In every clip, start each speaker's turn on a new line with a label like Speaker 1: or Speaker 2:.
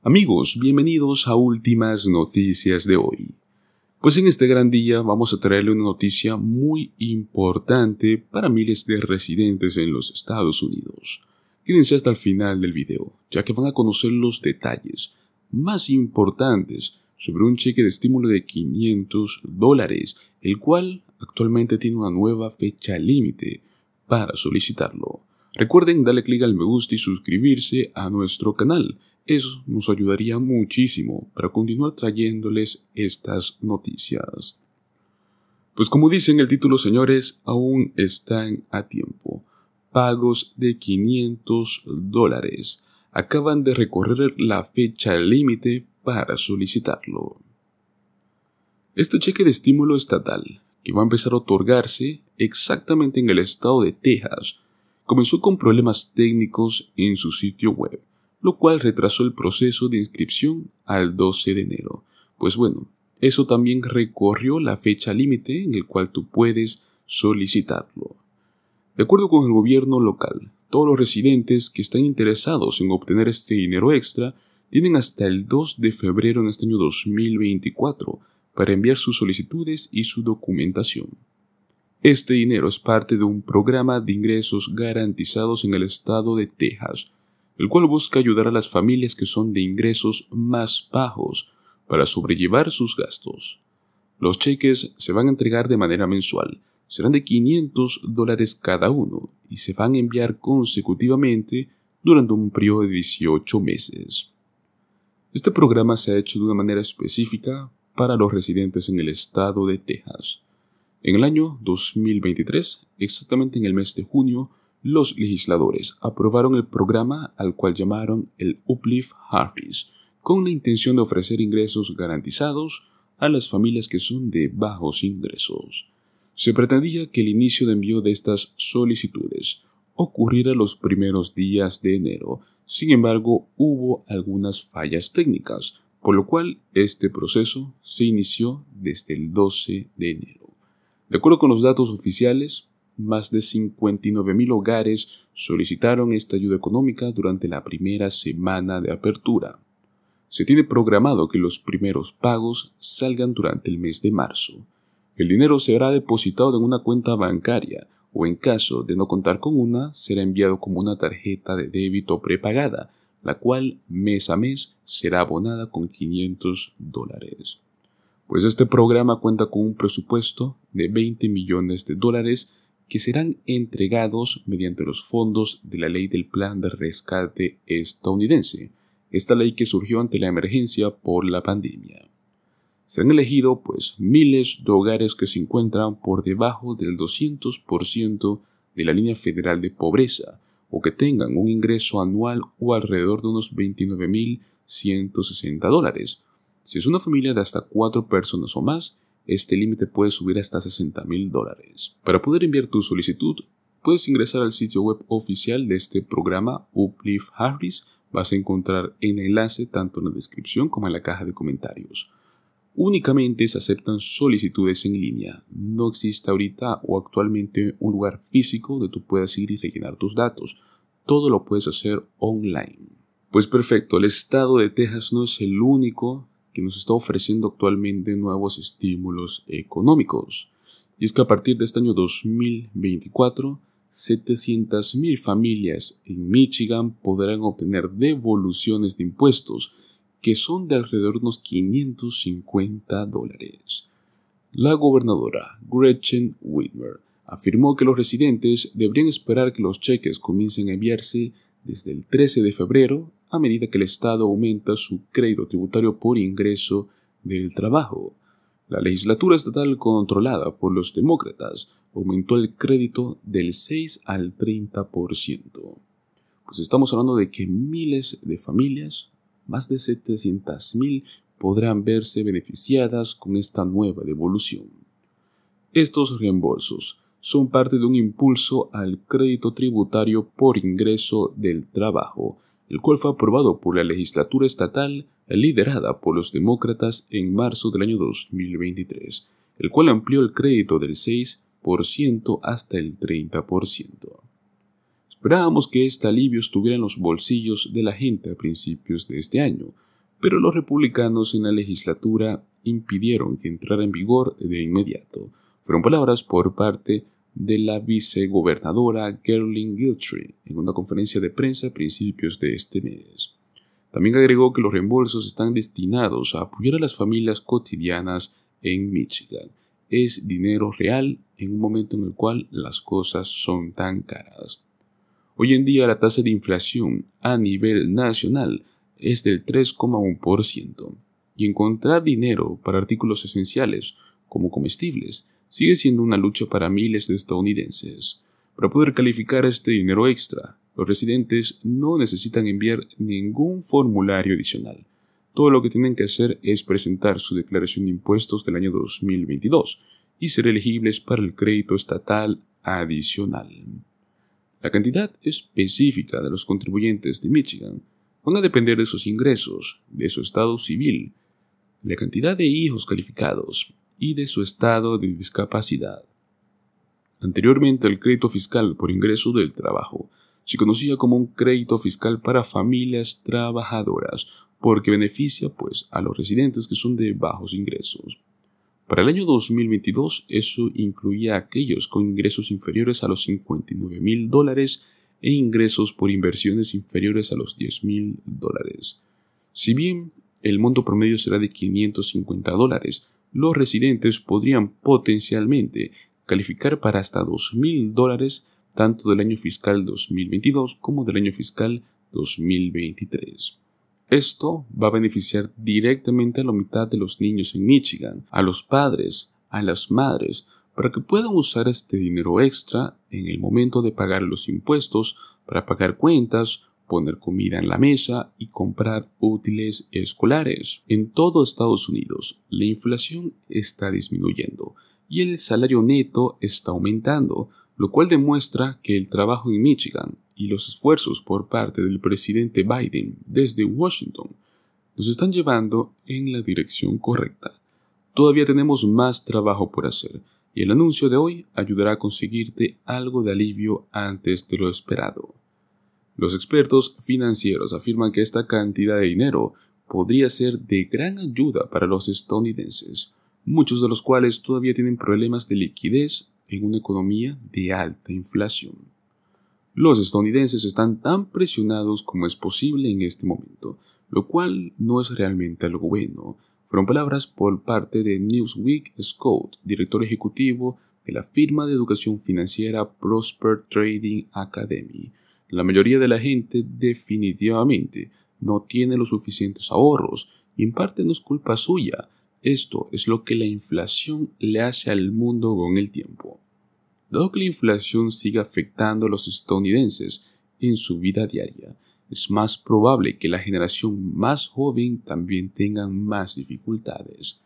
Speaker 1: Amigos, bienvenidos a Últimas Noticias de hoy. Pues en este gran día vamos a traerle una noticia muy importante para miles de residentes en los Estados Unidos. Quédense hasta el final del video, ya que van a conocer los detalles más importantes sobre un cheque de estímulo de $500, el cual actualmente tiene una nueva fecha límite para solicitarlo. Recuerden darle clic al me gusta y suscribirse a nuestro canal. Eso nos ayudaría muchísimo para continuar trayéndoles estas noticias. Pues como dice en el título, señores, aún están a tiempo. Pagos de $500 acaban de recorrer la fecha límite para solicitarlo. Este cheque de estímulo estatal, que va a empezar a otorgarse exactamente en el estado de Texas, comenzó con problemas técnicos en su sitio web, lo cual retrasó el proceso de inscripción al 12 de enero. Pues bueno, eso también recorrió la fecha límite en el cual tú puedes solicitarlo. De acuerdo con el gobierno local, todos los residentes que están interesados en obtener este dinero extra tienen hasta el 2 de febrero en este año 2024 para enviar sus solicitudes y su documentación. Este dinero es parte de un programa de ingresos garantizados en el estado de Texas, el cual busca ayudar a las familias que son de ingresos más bajos para sobrellevar sus gastos. Los cheques se van a entregar de manera mensual, serán de $500 cada uno y se van a enviar consecutivamente durante un periodo de 18 meses. Este programa se ha hecho de una manera específica para los residentes en el estado de Texas. En el año 2023, exactamente en el mes de junio, los legisladores aprobaron el programa al cual llamaron el Uplift Harris, con la intención de ofrecer ingresos garantizados a las familias que son de bajos ingresos. Se pretendía que el inicio de envío de estas solicitudes ocurriera los primeros días de enero. Sin embargo, hubo algunas fallas técnicas, por lo cual este proceso se inició desde el 12 de enero. De acuerdo con los datos oficiales, más de 59,000 hogares solicitaron esta ayuda económica durante la primera semana de apertura. Se tiene programado que los primeros pagos salgan durante el mes de marzo. El dinero será depositado en una cuenta bancaria o, en caso de no contar con una, será enviado como una tarjeta de débito prepagada, la cual mes a mes será abonada con $500. Pues este programa cuenta con un presupuesto de $20 millones que serán entregados mediante los fondos de la Ley del Plan de Rescate estadounidense, esta ley que surgió ante la emergencia por la pandemia. Se han elegido miles de hogares que se encuentran por debajo del 200% de la línea federal de pobreza o que tengan un ingreso anual o alrededor de unos $29,160. Si es una familia de hasta 4 personas o más, este límite puede subir hasta $60,000. Para poder enviar tu solicitud, puedes ingresar al sitio web oficial de este programa Uplift Harris. Vas a encontrar el enlace tanto en la descripción como en la caja de comentarios. Únicamente se aceptan solicitudes en línea. No existe ahorita o actualmente un lugar físico donde tú puedas ir y rellenar tus datos. Todo lo puedes hacer online. Pues perfecto, el estado de Texas no es el único que nos está ofreciendo actualmente nuevos estímulos económicos. Y es que a partir de este año 2024, 700,000 familias en Michigan podrán obtener devoluciones de impuestos que son de alrededor de unos $550. La gobernadora Gretchen Whitmer afirmó que los residentes deberían esperar que los cheques comiencen a enviarse desde el 13 de febrero a medida que el Estado aumenta su crédito tributario por ingreso del trabajo. La legislatura estatal controlada por los demócratas aumentó el crédito del 6 al 30%. Pues estamos hablando de que miles de familias, más de 700,000, podrán verse beneficiadas con esta nueva devolución. Estos reembolsos son parte de un impulso al crédito tributario por ingreso del trabajo, el cual fue aprobado por la legislatura estatal liderada por los demócratas en marzo del año 2023, el cual amplió el crédito del 6% hasta el 30%. Esperábamos que este alivio estuviera en los bolsillos de la gente a principios de este año, pero los republicanos en la legislatura impidieron que entrara en vigor de inmediato. Fueron palabras por parte de la vicegobernadora Gerlin Giltree en una conferencia de prensa a principios de este mes. También agregó que los reembolsos están destinados a apoyar a las familias cotidianas en Michigan. Es dinero real en un momento en el cual las cosas son tan caras. Hoy en día la tasa de inflación a nivel nacional es del 3,1%, y encontrar dinero para artículos esenciales como comestibles sigue siendo una lucha para miles de estadounidenses. Para poder calificar este dinero extra, los residentes no necesitan enviar ningún formulario adicional. Todo lo que tienen que hacer es presentar su declaración de impuestos del año 2022 y ser elegibles para el crédito estatal adicional. La cantidad específica de los contribuyentes de Michigan van a depender de sus ingresos, de su estado civil, la cantidad de hijos calificados y de su estado de discapacidad. Anteriormente, el crédito fiscal por ingreso del trabajo se conocía como un crédito fiscal para familias trabajadoras, porque beneficia a los residentes que son de bajos ingresos. Para el año 2022, eso incluía a aquellos con ingresos inferiores a los $59,000 e ingresos por inversiones inferiores a los $10,000. Si bien el monto promedio será de $550, los residentes podrían potencialmente calificar para hasta $2,000 tanto del año fiscal 2022 como del año fiscal 2023. Esto va a beneficiar directamente a la mitad de los niños en Michigan, a los padres, a las madres, para que puedan usar este dinero extra en el momento de pagar los impuestos, para pagar cuentas, poner comida en la mesa y comprar útiles escolares. En todo Estados Unidos, la inflación está disminuyendo y el salario neto está aumentando, lo cual demuestra que el trabajo en Michigan y los esfuerzos por parte del presidente Biden desde Washington nos están llevando en la dirección correcta. Todavía tenemos más trabajo por hacer y el anuncio de hoy ayudará a conseguirte algo de alivio antes de lo esperado. Los expertos financieros afirman que esta cantidad de dinero podría ser de gran ayuda para los estadounidenses, muchos de los cuales todavía tienen problemas de liquidez en una economía de alta inflación. Los estadounidenses están tan presionados como es posible en este momento, lo cual no es realmente algo bueno. Fueron palabras por parte de Newsweek Scott, director ejecutivo de la firma de educación financiera Prosper Trading Academy. La mayoría de la gente definitivamente no tiene los suficientes ahorros y en parte no es culpa suya. Esto es lo que la inflación le hace al mundo con el tiempo. Dado que la inflación sigue afectando a los estadounidenses en su vida diaria, es más probable que la generación más joven también tengan más dificultades.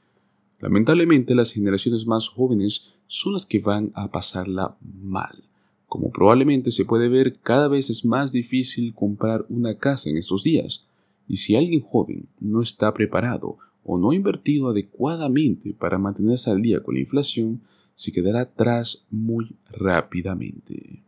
Speaker 1: Lamentablemente, las generaciones más jóvenes son las que van a pasarla mal. Como probablemente se puede ver, cada vez es más difícil comprar una casa en estos días, y si alguien joven no está preparado o no ha invertido adecuadamente para mantenerse al día con la inflación, se quedará atrás muy rápidamente.